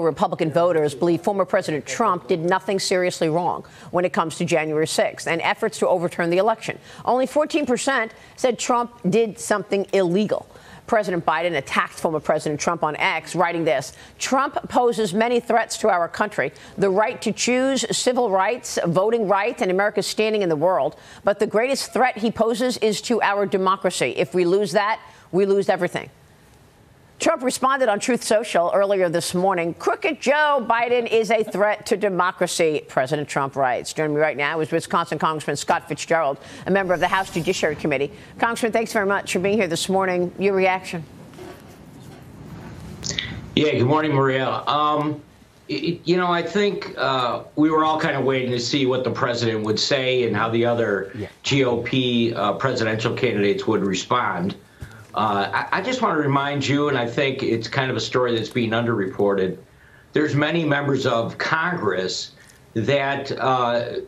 Republican voters believe former President Trump did nothing seriously wrong when it comes to January 6th and efforts to overturn the election. Only 14% said Trump did something illegal. President Biden attacked former President Trump on X, writing this: Trump poses many threats to our country, the right to choose, civil rights, voting rights, and America's standing in the world. But the greatest threat he poses is to our democracy. If we lose that, we lose everything. Trump responded on Truth Social earlier this morning. Crooked Joe Biden is a threat to democracy, President Trump writes. Joining me right now is Wisconsin Congressman Scott Fitzgerald, a member of the House Judiciary Committee. Congressman, thanks very much for being here this morning. Your reaction? Yeah, good morning, Maria. I think we were all kind of waiting to see what the president would say and how the other GOP presidential candidates would respond. I just want to remind you, and I think it's kind of a story that's being underreported, there's many members of Congress that,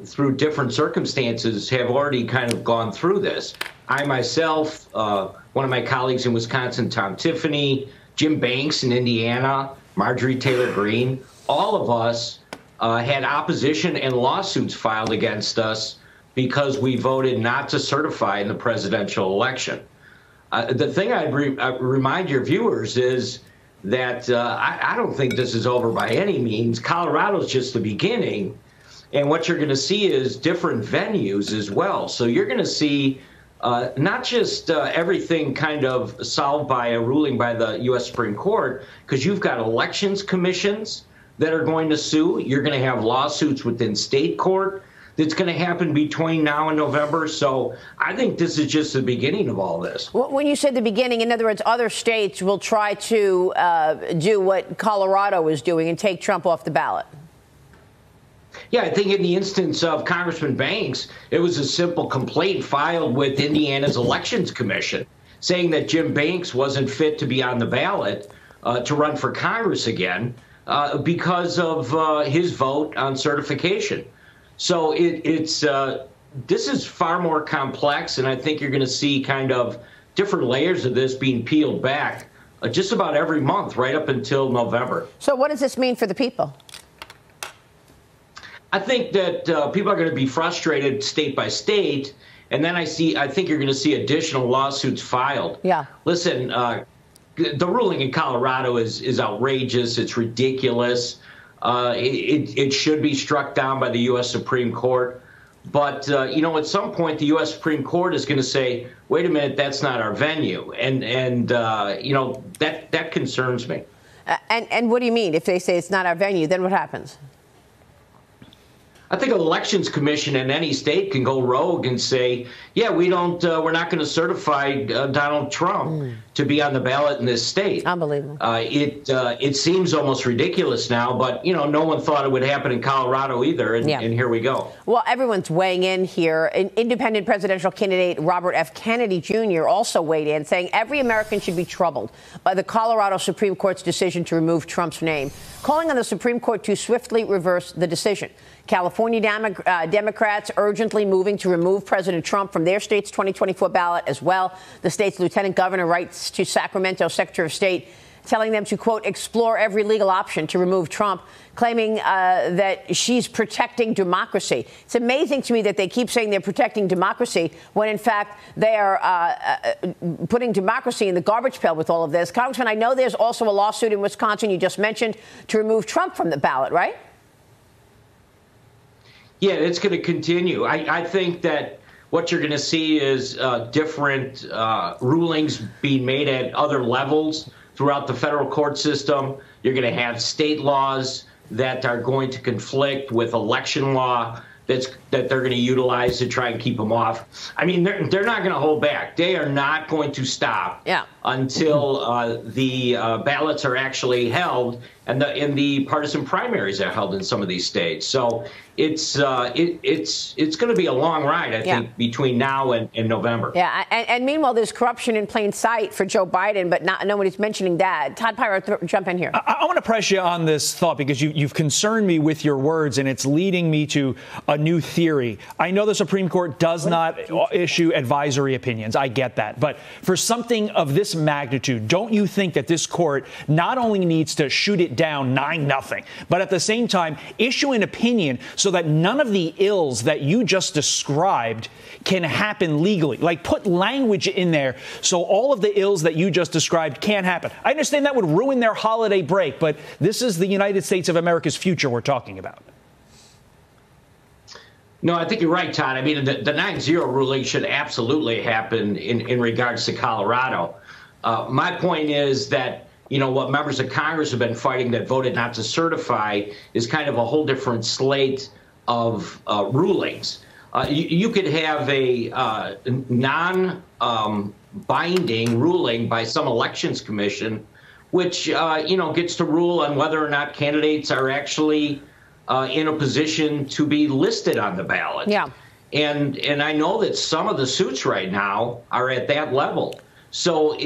through different circumstances, have already kind of gone through this. I myself, one of my colleagues in Wisconsin, Tom Tiffany, Jim Banks in Indiana, Marjorie Taylor Greene, all of us had opposition and lawsuits filed against us because we voted not to certify in the presidential election. The thing I'd remind your viewers is that I don't think this is over by any means. Colorado's just the beginning. And what you're going to see is different venues as well. So you're going to see not just everything kind of solved by a ruling by the U.S. Supreme Court, because you've got elections commissions that are going to sue. You're going to have lawsuits within state court that's going to happen between now and November. So I think this is just the beginning of all this. Well, when you said the beginning, in other words, other states will try to do what Colorado is doing and take Trump off the ballot. Yeah, I think in the instance of Congressman Banks, it was a simple complaint filed with Indiana's Elections Commission saying that Jim Banks wasn't fit to be on the ballot to run for Congress again because of his vote on certification. So this is far more complex, and I think you're going to see kind of different layers of this being peeled back just about every month right up until November. So what does this mean for the people? I think that people are going to be frustrated state by state, and then I think you're going to see additional lawsuits filed. Yeah. Listen, the ruling in Colorado is outrageous. It's ridiculous. It should be struck down by the U.S. Supreme Court. But, at some point, the U.S. Supreme Court is going to say, wait a minute, that's not our venue. And that concerns me. And what do you mean? If they say it's not our venue, then what happens? I think an elections commission in any state can go rogue and say, yeah, we're not going to certify Donald Trump to be on the ballot in this state. Unbelievable. It seems almost ridiculous now, but, no one thought it would happen in Colorado either. And here we go. Well, everyone's weighing in here. Independent presidential candidate Robert F. Kennedy Jr. also weighed in, saying every American should be troubled by the Colorado Supreme Court's decision to remove Trump's name, calling on the Supreme Court to swiftly reverse the decision. California Democrats urgently moving to remove President Trump from their state's 2024 ballot as well. The state's lieutenant governor writes to Sacramento Secretary of State, telling them to, quote, explore every legal option to remove Trump, claiming that she's protecting democracy. It's amazing to me that they keep saying they're protecting democracy when, in fact, they are putting democracy in the garbage pail with all of this. Congressman, I know there's also a lawsuit in Wisconsin you just mentioned to remove Trump from the ballot, right? Yeah, it's going to continue. I think that what you're going to see is different rulings being made at other levels throughout the federal court system. You're going to have state laws that are going to conflict with election law that they're going to utilize to try and keep them off. I mean, they're not going to hold back. They are not going to stop until the ballots are actually held and the partisan primaries are held in some of these states. So it's going to be a long ride, I think, between now and November. Yeah, and meanwhile, there's corruption in plain sight for Joe Biden, but nobody's mentioning that. Todd Pyro, jump in here. I want to press you on this thought because you've concerned me with your words, and it's leading me to a new theory. I know the Supreme Court does not issue advisory opinions. I get that. But for something of this magnitude, don't you think that this court not only needs to shoot it down 9-0, but at the same time issue an opinion so that none of the ills that you just described can happen legally? Like, put language in there so all of the ills that you just described can't happen. I understand that would ruin their holiday break, but this is the United States of America's future we're talking about. No, I think you're right, Todd. I mean, the 9-0 ruling should absolutely happen in regards to Colorado. My point is that, you know, what members of Congress have been fighting that voted not to certify is kind of a whole different slate of rulings. You could have a non-binding ruling by some elections commission, which, you know, gets to rule on whether or not candidates are actually in a position to be listed on the ballot. Yeah. And I know that some of the suits right now are at that level. So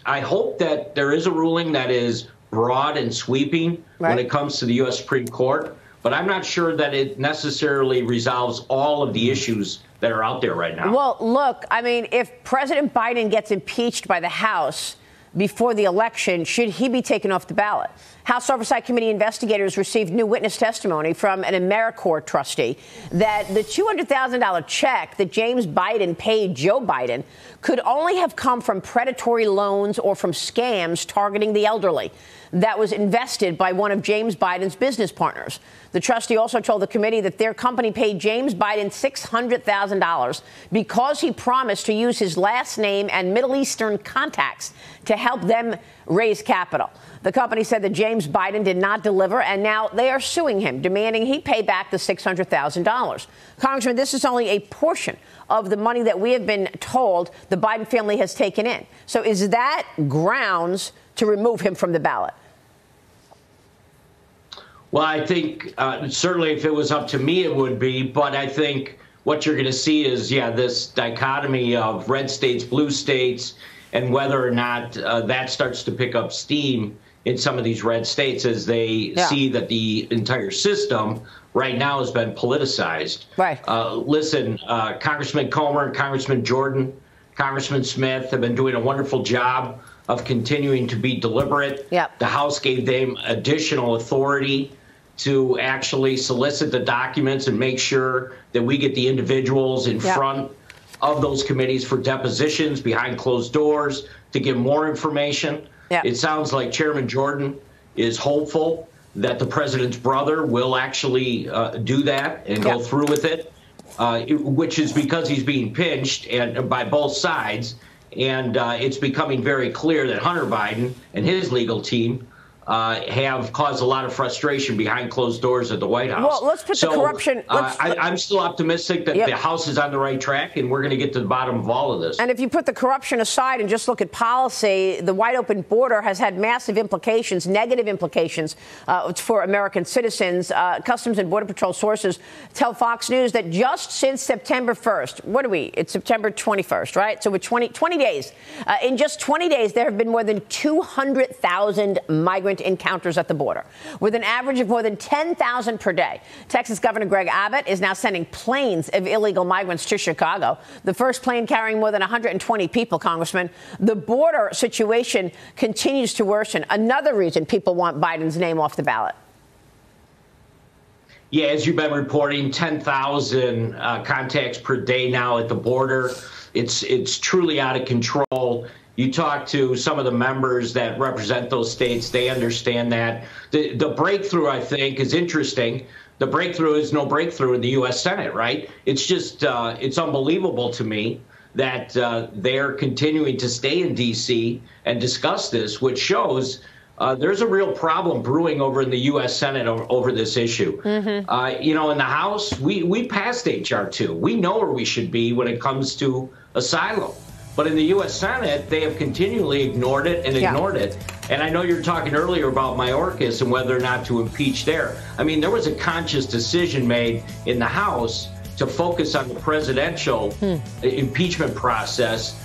I hope that there is a ruling that is broad and sweeping when it comes to the U.S. Supreme Court. But I'm not sure that it necessarily resolves all of the issues that are out there right now. Well, look, I mean, if President Biden gets impeached by the House before the election, should he be taken off the ballot? House Oversight Committee investigators received new witness testimony from an AmeriCorps trustee that the $200,000 check that James Biden paid Joe Biden could only have come from predatory loans or from scams targeting the elderly that was invested by one of James Biden's business partners. The trustee also told the committee that their company paid James Biden $600,000 because he promised to use his last name and Middle Eastern contacts to help them raise capital. The company said that James Biden did not deliver, and now they are suing him, demanding he pay back the $600,000. Congressman, this is only a portion of the money that we have been told the Biden family has taken in. So is that grounds to remove him from the ballot? Well, I think certainly if it was up to me, it would be. But I think what you're going to see is, this dichotomy of red states, blue states, and whether or not that starts to pick up steam in some of these red states as they see that the entire system right now has been politicized. Right. Listen, Congressman Comer, Congressman Jordan, Congressman Smith have been doing a wonderful job of continuing to be deliberate. Yep. The House gave them additional authority to actually solicit the documents and make sure that we get the individuals in front of those committees for depositions behind closed doors to give more information. It sounds like Chairman Jordan is hopeful that the president's brother will actually do that and go through with it, which is because he's being pinched and by both sides. And it's becoming very clear that Hunter Biden and his legal team have caused a lot of frustration behind closed doors at the White House. Well, let's put the corruption. I'm still optimistic that the House is on the right track, and we're going to get to the bottom of all of this. And if you put the corruption aside and just look at policy, the wide open border has had massive implications, negative implications for American citizens. Customs and Border Patrol sources tell Fox News that just since September 1st, what are we? It's September 21st, right? So with 20 days, in just 20 days, there have been more than 200,000 migrant encounters at the border, with an average of more than 10,000 per day. Texas Governor Greg Abbott is now sending planes of illegal migrants to Chicago. The first plane carrying more than 120 people, Congressman. The border situation continues to worsen. Another reason people want Biden's name off the ballot. Yeah, as you've been reporting, 10,000 contacts per day now at the border. It's truly out of control. You talk to some of the members that represent those states, they understand that. The breakthrough, I think, is interesting. The breakthrough is no breakthrough in the U.S. Senate, right? It's just it's unbelievable to me that they're continuing to stay in D.C. and discuss this, which shows there's a real problem brewing over in the U.S. Senate over this issue. Mm-hmm. You know, in the House, we passed H.R. 2. We know where we should be when it comes to asylum. But in the U.S. Senate, they have continually ignored it and ignored it. And I know you're talking earlier about Mayorkas and whether or not to impeach there. I mean, there was a conscious decision made in the House to focus on the presidential impeachment process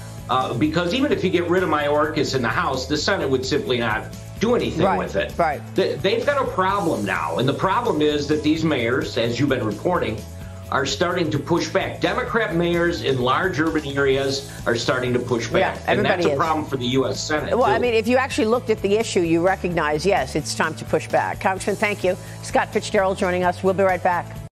because even if you get rid of Mayorkas in the House, the Senate would simply not do anything with it. Right. They've got a problem now. And the problem is that these mayors, as you've been reporting, are starting to push back. Democrat mayors in large urban areas are starting to push back. And that's a problem for the U.S. Senate. Well, I mean, if you actually looked at the issue, you recognize, yes, it's time to push back. Congressman, thank you. Scott Fitzgerald joining us. We'll be right back.